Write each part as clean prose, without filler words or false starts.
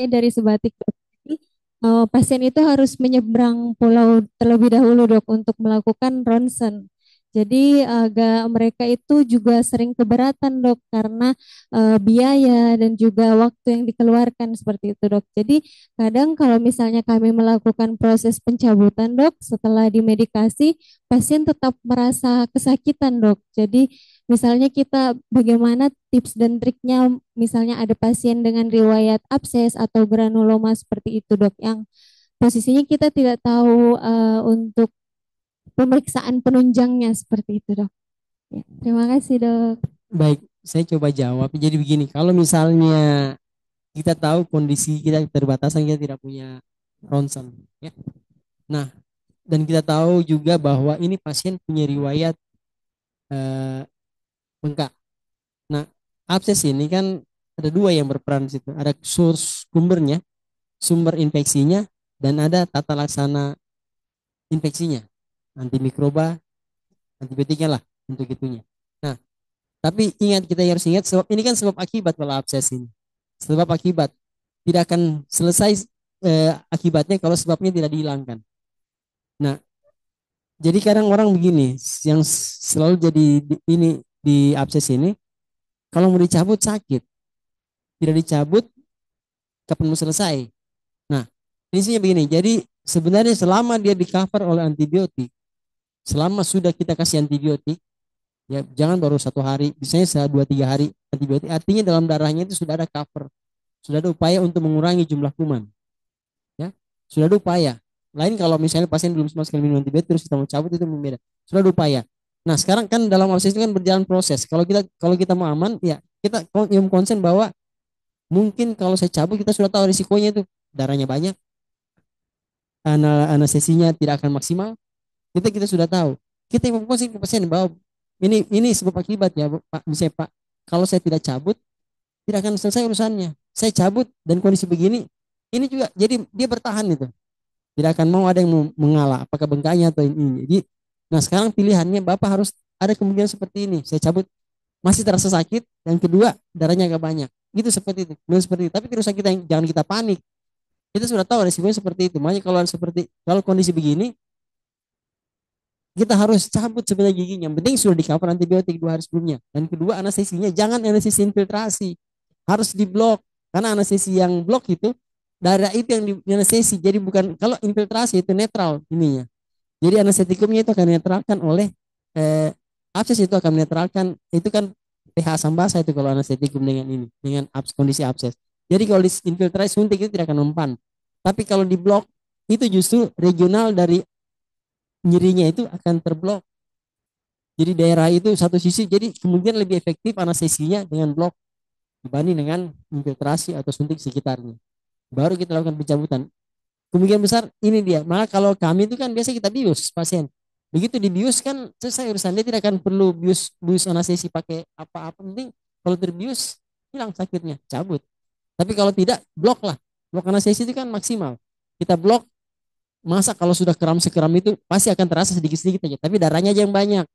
dari Sebatik, Dok. Jadi, pasien itu harus menyeberang pulau terlebih dahulu, Dok, untuk melakukan ronsen. Jadi agak mereka itu juga sering keberatan, Dok, karena biaya dan juga waktu yang dikeluarkan seperti itu, Dok. Jadi kadang kalau misalnya kami melakukan proses pencabutan, Dok, setelah dimedikasi, pasien tetap merasa kesakitan, Dok. Jadi misalnya kita bagaimana tips dan triknya, misalnya ada pasien dengan riwayat abses atau granuloma seperti itu, Dok, yang posisinya kita tidak tahu untuk pemeriksaan penunjangnya seperti itu, Dok. Ya, terima kasih, Dok. Baik, saya coba jawab. Jadi begini, kalau misalnya kita tahu kondisi kita keterbatasan, kita tidak punya ronsen, ya. Nah, dan kita tahu juga bahwa ini pasien punya riwayat eh, bengkak. Nah, abses ini kan ada dua yang berperan di situ. Ada sumbernya, sumber infeksinya, dan ada tata laksana infeksinya, antimikroba, antibiotiknya lah untuk itunya. Nah, tapi ingat, kita harus ingat sebab ini kan sebab akibat kalau abses ini. Sebab akibat tidak akan selesai akibatnya kalau sebabnya tidak dihilangkan. Nah, jadi kadang orang begini yang selalu jadi ini di abses ini, kalau mau dicabut sakit, tidak dicabut kapan mau selesai. Nah, intinya begini. Jadi sebenarnya selama dia di cover oleh antibiotik, selama sudah kita kasih antibiotik, ya jangan baru 1 hari, misalnya 2 3 hari antibiotik, artinya dalam darahnya itu sudah ada cover, sudah ada upaya untuk mengurangi jumlah kuman, ya, sudah ada upaya. Lain kalau misalnya pasien belum sama sekali minum antibiotik terus kita mau cabut, itu berbeda, sudah ada upaya. Nah sekarang kan dalam proses itu kan berjalan proses, kalau kita mau aman, ya kita yang konsen bahwa mungkin kalau saya cabut kita sudah tahu risikonya itu, darahnya banyak, anestesinya tidak akan maksimal, kita sudah tahu. Kita yang memposting ke pasien bahwa ini sebab akibat ya Pak, misalnya Pak, kalau saya tidak cabut tidak akan selesai urusannya. Saya cabut dan kondisi begini, ini juga jadi dia bertahan itu. Tidak akan mau ada yang mengalah apakah bengkaknya atau ini. Jadi, nah sekarang pilihannya Bapak harus ada kemungkinan seperti ini. Saya cabut masih terasa sakit, dan kedua darahnya agak banyak. Gitu seperti itu. Kemudian seperti itu. Tapi terus kita jangan kita panik. Kita sudah tahu resikonya seperti itu. Makanya kalau kondisi begini, kita harus cabut sebenarnya giginya. Yang penting sudah di cover antibiotik 2 hari sebelumnya. Dan kedua, anestesinya jangan anestesi infiltrasi, harus diblok. Karena anestesi yang blok itu, darah itu yang di anestesi. Jadi bukan, kalau infiltrasi itu netral ininya. Jadi anestetikumnya itu akan dinetralkan oleh eh, abses, itu akan menetralkan, itu kan pH asam basa itu kalau anestetikum dengan ini, dengan kondisi abses. Jadi kalau infiltrasi suntik itu tidak akan mempan. Tapi kalau diblok, itu justru regional dari nyerinya itu akan terblok. Jadi daerah itu satu sisi, jadi kemudian lebih efektif anestesinya dengan blok dibanding dengan infiltrasi atau suntik sekitarnya. Baru kita lakukan pencabutan. Kemungkinan besar ini dia. Maka kalau kami itu kan biasa kita bius pasien. Begitu dibius kan selesai urusan, dia tidak akan perlu bius bius anestesi pakai apa-apa. Penting kalau terbius hilang sakitnya, cabut. Tapi kalau tidak, blok lah. Blok anestesi itu kan maksimal. Kita blok, masa kalau sudah keram sekeram itu pasti akan terasa sedikit-sedikit aja. Tapi darahnya aja yang banyak.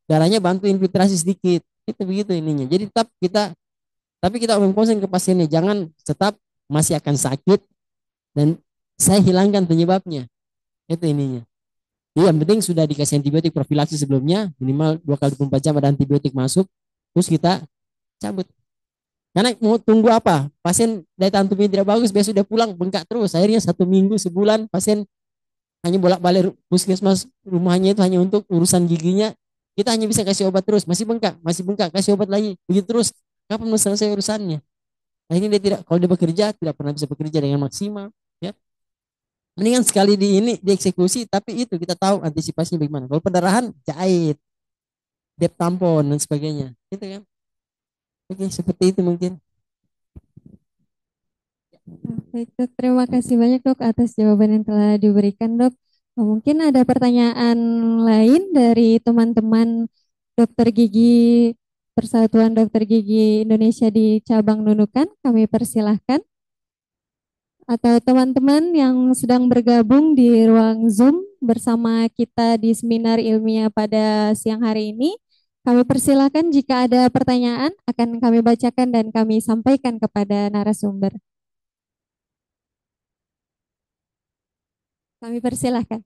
Darahnya bantu infiltrasi sedikit. Itu begitu ininya. Jadi tapi kita konsen ke pasiennya, jangan tetap masih akan sakit dan saya hilangkan penyebabnya. Itu ininya. Jadi yang penting sudah dikasih antibiotik profilaksis sebelumnya, minimal 2 kali 24 jam ada antibiotik masuk, terus kita cabut. Karena mau tunggu apa? Pasien daya tahan tubuhnya tidak bagus, biasa sudah pulang bengkak terus. Akhirnya 1 minggu, sebulan pasien hanya bolak-balik puskesmas, rumahnya itu hanya untuk urusan giginya. Kita hanya bisa kasih obat terus, masih bengkak, kasih obat lagi, begitu terus. Kapan mau selesai urusannya? Akhirnya dia tidak, kalau dia bekerja tidak pernah bisa bekerja dengan maksimal. Ya, mendingan sekali di ini dieksekusi, tapi itu kita tahu antisipasinya bagaimana. Kalau pendarahan jahit, dep tampon dan sebagainya, itu kan. Oke, seperti itu mungkin. Baik, Dok. Terima kasih banyak, Dok, atas jawaban yang telah diberikan, Dok. Mungkin ada pertanyaan lain dari teman-teman dokter gigi Persatuan Dokter Gigi Indonesia di cabang Nunukan. Kami persilahkan. Atau teman-teman yang sedang bergabung di ruang Zoom bersama kita di seminar ilmiah pada siang hari ini, kami persilahkan jika ada pertanyaan akan kami bacakan dan kami sampaikan kepada narasumber. Kami persilahkan.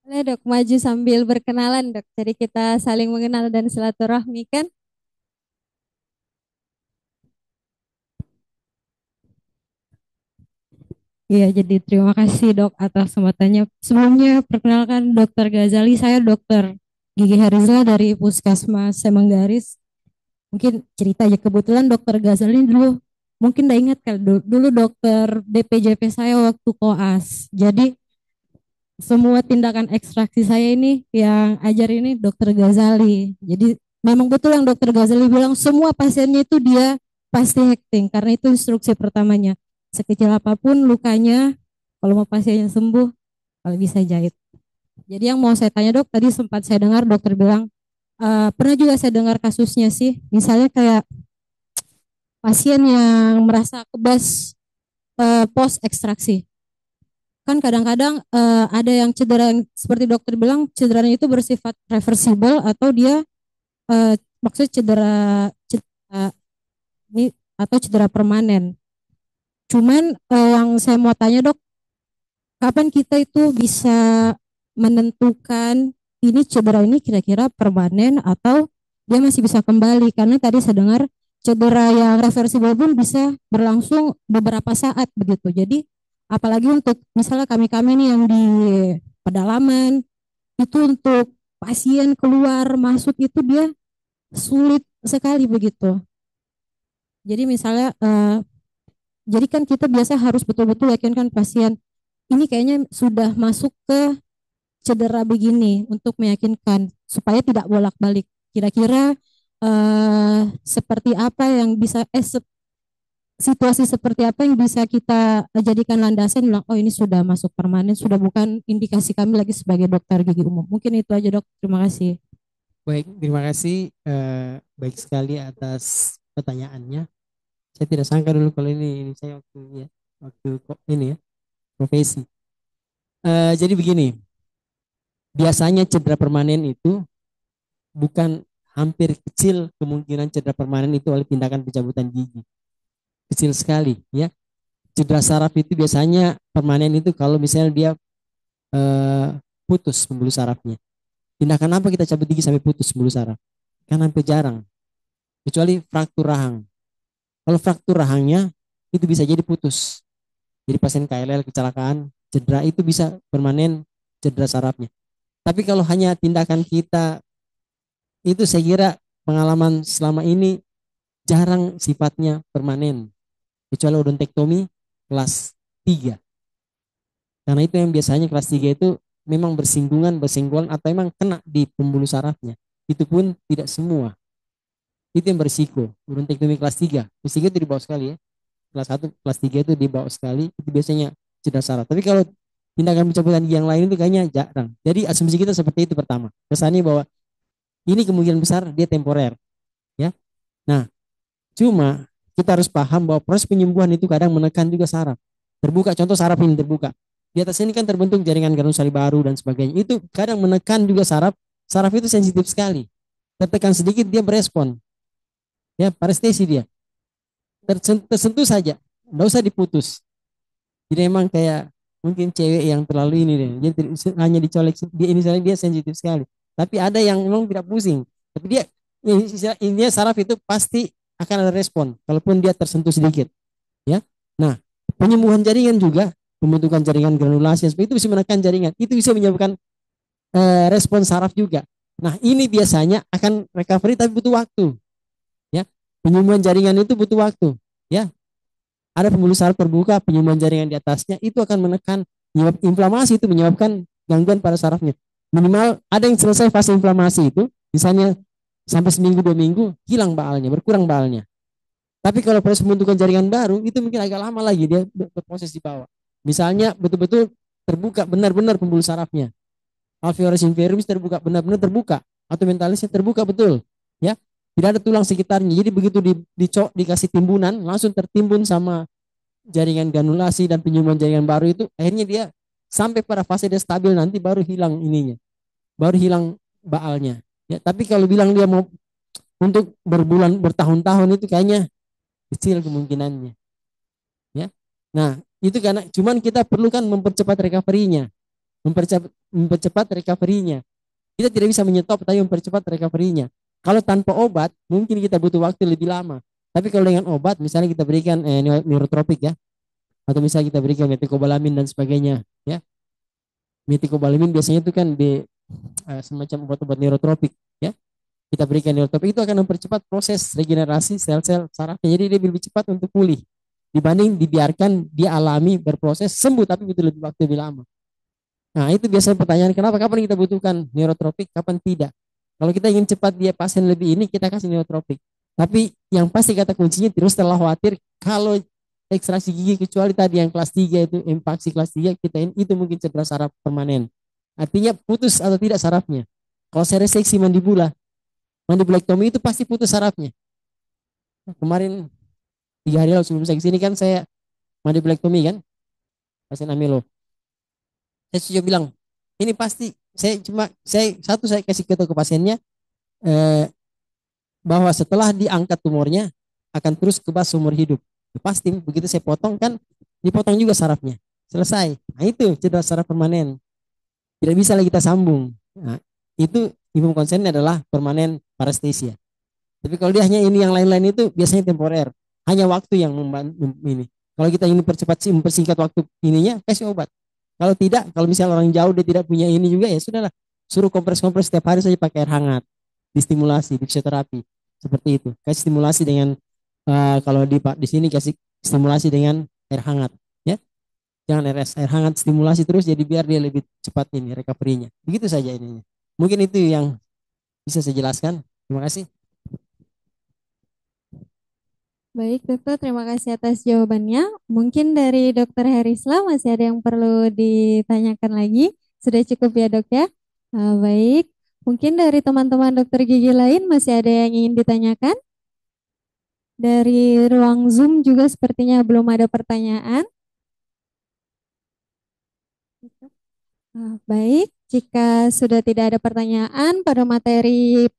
Boleh dok, maju sambil berkenalan dok. Jadi kita saling mengenal dan silaturahmi kan? Iya, jadi terima kasih dok atas kesempatannya. Sebelumnya perkenalkan Dokter Ghazali, saya Dokter Gigi Harizla dari Puskesmas Semanggaris. Mungkin cerita aja, kebetulan Dokter Ghazali dulu mungkin udah ingat kan dulu dokter DPJP saya waktu koas. Jadi semua tindakan ekstraksi saya ini yang ajar ini Dokter Ghazali. Jadi memang betul yang Dokter Ghazali bilang semua pasiennya itu dia pasti hekting karena itu instruksi pertamanya. Sekecil apapun lukanya, kalau mau pasiennya sembuh, kalau bisa jahit. Jadi yang mau saya tanya dok, tadi sempat saya dengar dokter bilang, pernah juga saya dengar kasusnya sih, misalnya kayak pasien yang merasa kebas post ekstraksi. Kan kadang-kadang ada yang cedera yang seperti dokter bilang cederanya itu bersifat reversible atau dia maksudnya cedera ini atau cedera permanen. Cuman yang saya mau tanya dok, kapan kita itu bisa menentukan ini cedera ini kira-kira permanen atau dia masih bisa kembali? Karena tadi saya dengar cedera yang reversible pun bisa berlangsung beberapa saat begitu. Jadi apalagi untuk misalnya kami-kami nih yang di pedalaman itu untuk pasien keluar masuk itu dia sulit sekali begitu. Jadi misalnya jadi kan kita biasa harus betul-betul yakinkan pasien ini kayaknya sudah masuk ke cedera begini untuk meyakinkan supaya tidak bolak-balik. Kira-kira seperti apa yang bisa situasi seperti apa yang bisa kita jadikan landasan bilang oh ini sudah masuk permanen, sudah bukan indikasi kami lagi sebagai dokter gigi umum. Mungkin itu aja dok. Terima kasih. Baik, terima kasih baik sekali atas pertanyaannya. Saya tidak sangka dulu kalau ini saya waktu ya waktu kok ini ya profesi. Jadi begini, biasanya cedera permanen itu bukan hampir kecil kemungkinan cedera permanen itu oleh tindakan pencabutan gigi. Kecil sekali ya. Cedera saraf itu biasanya permanen itu kalau misalnya dia eh, putus pembuluh sarafnya. Tindakan apa kita cabut gigi sampai putus pembuluh saraf? Kan hampir jarang. Kecuali fraktur rahang. Kalau fraktur rahangnya itu bisa jadi putus. Jadi pasien KLL kecelakaan, cedera itu bisa permanen cedera sarafnya. Tapi kalau hanya tindakan kita itu saya kira pengalaman selama ini jarang sifatnya permanen. Kecuali odontektomi kelas 3. Karena itu yang biasanya kelas 3 itu memang bersinggungan atau memang kena di pembuluh sarafnya. Itu pun tidak semua. Itu yang berisiko. Odontektomi kelas 3. Kelas 3 itu di bawah sekali ya. Kelas 1, kelas 3 itu di bawah sekali. Itu biasanya cedera saraf. Tapi kalau tindakan pencabutan gigi yang lain itu kayaknya jarang. Jadi asumsi kita seperti itu pertama. Kesannya bahwa ini kemungkinan besar dia temporer. Ya. Nah, cuma kita harus paham bahwa proses penyembuhan itu kadang menekan juga saraf. Terbuka, contoh saraf ini terbuka. Di atas ini kan terbentuk jaringan granulosali baru dan sebagainya. Itu kadang menekan juga saraf. Saraf itu sensitif sekali. Tertekan sedikit dia berespon. Ya, parestesi dia. Tersentuh saja. Nggak usah diputus. Jadi emang kayak mungkin cewek yang terlalu ini deh. Jadi hanya dicolek dia ini dia sensitif sekali. Tapi ada yang memang tidak pusing. Tapi dia ini saraf itu pasti akan ada respon kalaupun dia tersentuh sedikit. Ya. Nah, penyembuhan jaringan juga pembentukan jaringan granulasi seperti itu bisa menekan jaringan. Itu bisa menyebabkan respon saraf juga. Nah, ini biasanya akan recovery tapi butuh waktu. Ya. Penyembuhan jaringan itu butuh waktu. Ya, ada pembuluh saraf terbuka, penyembuhan jaringan di atasnya itu akan menekan inflamasi itu menyebabkan gangguan pada sarafnya. Minimal ada yang selesai fase inflamasi itu, misalnya sampai seminggu 2 minggu hilang baalnya, berkurang baalnya. Tapi kalau proses pembentukan jaringan baru itu mungkin agak lama lagi dia berproses di bawah. Misalnya betul-betul terbuka benar-benar pembuluh sarafnya. Alveolus inferior terbuka benar-benar terbuka atau mentalisnya terbuka betul, ya. Tidak ada tulang sekitarnya. Jadi begitu dikasih timbunan, langsung tertimbun sama jaringan granulasi dan penyembuhan jaringan baru itu, akhirnya dia sampai pada fase dia stabil nanti baru hilang ininya, baru hilang baalnya. Ya, tapi kalau bilang dia mau Untuk bertahun-tahun itu kayaknya kecil kemungkinannya. Ya. Nah, itu karena cuman kita perlu kan mempercepat recovery-nya. Mempercepat recovery-nya. Kita tidak bisa menyetop tapi mempercepat recovery-nya. Kalau tanpa obat, mungkin kita butuh waktu lebih lama. Tapi kalau dengan obat, misalnya kita berikan neurotropik ya, atau misalnya kita berikan metocobalamin dan sebagainya, ya. Metocobalamin biasanya itu kan semacam obat-obat neurotropik, ya. Kita berikan neurotropik itu akan mempercepat proses regenerasi sel-sel sarafnya. Jadi dia lebih cepat untuk pulih dibanding dibiarkan dia alami berproses sembuh tapi butuh lebih waktu lebih lama. Nah, itu biasanya pertanyaan kenapa kapan kita butuhkan neurotropik, kapan tidak. Kalau kita ingin cepat dia pasien lebih ini, kita kasih neurotropik. Tapi yang pasti kata kuncinya terus terlalu khawatir kalau ekstraksi gigi kecuali tadi yang kelas 3 itu impaksi kelas 3 kita itu mungkin cedera saraf permanen. Artinya putus atau tidak sarafnya. Kalau saya reseksi mandibulektomi itu pasti putus sarafnya. Kemarin 3 hari lalu sebelum saya kesini kan saya mandibulektomi kan, pasien Amilo. Saya sudah bilang ini pasti saya kasih tahu ke pasiennya bahwa setelah diangkat tumornya akan terus kebas seumur hidup. Pasti begitu saya potong kan dipotong juga sarafnya. Selesai. Nah itu cedera saraf permanen. Tidak bisa lagi kita sambung. Nah, itu ibu konsennya adalah permanen parestesia. Tapi kalau dia hanya ini yang lain-lain itu biasanya temporer. Hanya waktu yang membantu ini. Kalau kita ingin mempersingkat waktu ininya, kasih obat. Kalau tidak, kalau misalnya orang jauh dia tidak punya ini juga ya sudahlah. Suruh kompres-kompres setiap hari saja pakai air hangat. Distimulasi, di fisioterapi. Seperti itu. Kasih stimulasi dengan kalau di sini kasih stimulasi dengan air hangat. Ya, jangan air hangat stimulasi terus jadi biar dia lebih cepat ini recovery-nya. Begitu saja ininya. Mungkin itu yang bisa saya jelaskan. Terima kasih. Baik, dokter, terima kasih atas jawabannya. Mungkin dari dokter Herisla masih ada yang perlu ditanyakan lagi. Sudah cukup ya, dok ya? Baik, mungkin dari teman-teman dokter gigi lain masih ada yang ingin ditanyakan? Dari ruang Zoom juga sepertinya belum ada pertanyaan. Baik, jika sudah tidak ada pertanyaan pada materi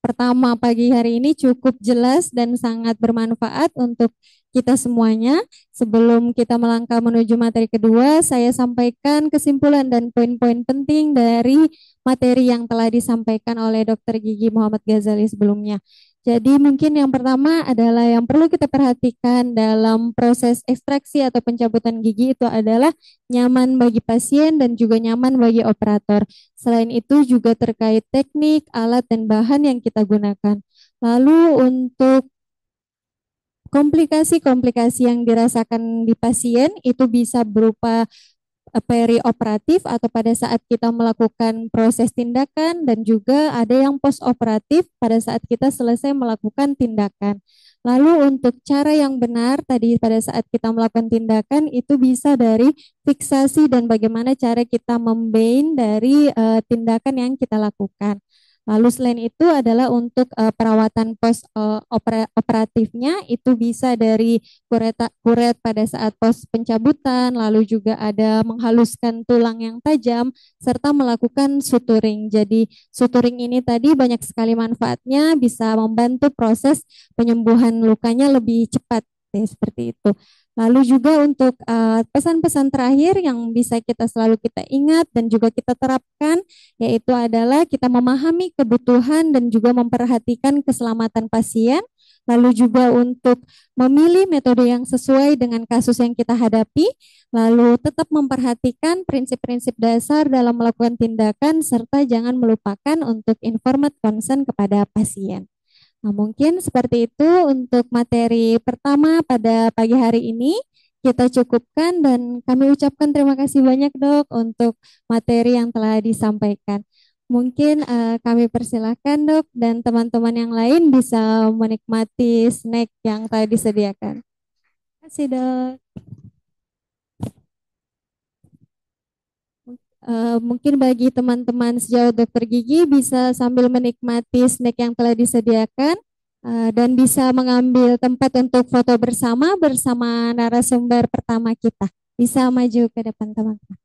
pertama pagi hari ini cukup jelas dan sangat bermanfaat untuk kita semuanya. Sebelum kita melangkah menuju materi kedua, saya sampaikan kesimpulan dan poin-poin penting dari materi yang telah disampaikan oleh Dr. Gigi Muhammad Ghazali sebelumnya. Jadi mungkin yang pertama adalah yang perlu kita perhatikan dalam proses ekstraksi atau pencabutan gigi itu adalah nyaman bagi pasien dan juga nyaman bagi operator. Selain itu juga terkait teknik, alat, dan bahan yang kita gunakan. Lalu untuk komplikasi-komplikasi yang dirasakan di pasien itu bisa berupa perioperatif atau pada saat kita melakukan proses tindakan dan juga ada yang postoperatif pada saat kita selesai melakukan tindakan. Lalu untuk cara yang benar tadi pada saat kita melakukan tindakan itu bisa dari fiksasi dan bagaimana cara kita membain dari tindakan yang kita lakukan. Lalu selain itu adalah untuk perawatan post operatifnya itu bisa dari kuret pada saat pos pencabutan, lalu juga ada menghaluskan tulang yang tajam serta melakukan suturing. Jadi suturing ini tadi banyak sekali manfaatnya, bisa membantu proses penyembuhan lukanya lebih cepat seperti itu. Lalu juga untuk pesan-pesan terakhir yang bisa kita ingat dan juga kita terapkan yaitu adalah kita memahami kebutuhan dan juga memperhatikan keselamatan pasien, lalu juga untuk memilih metode yang sesuai dengan kasus yang kita hadapi, lalu tetap memperhatikan prinsip-prinsip dasar dalam melakukan tindakan serta jangan melupakan untuk informed consent kepada pasien. Nah, mungkin seperti itu untuk materi pertama pada pagi hari ini. Kita cukupkan dan kami ucapkan terima kasih banyak dok untuk materi yang telah disampaikan. Mungkin kami persilahkan dok dan teman-teman yang lain bisa menikmati snack yang telah disediakan. Terima kasih dok. Mungkin bagi teman-teman sejauh dokter gigi bisa sambil menikmati snack yang telah disediakan dan bisa mengambil tempat untuk foto bersama narasumber pertama kita. Bisa maju ke depan teman-teman.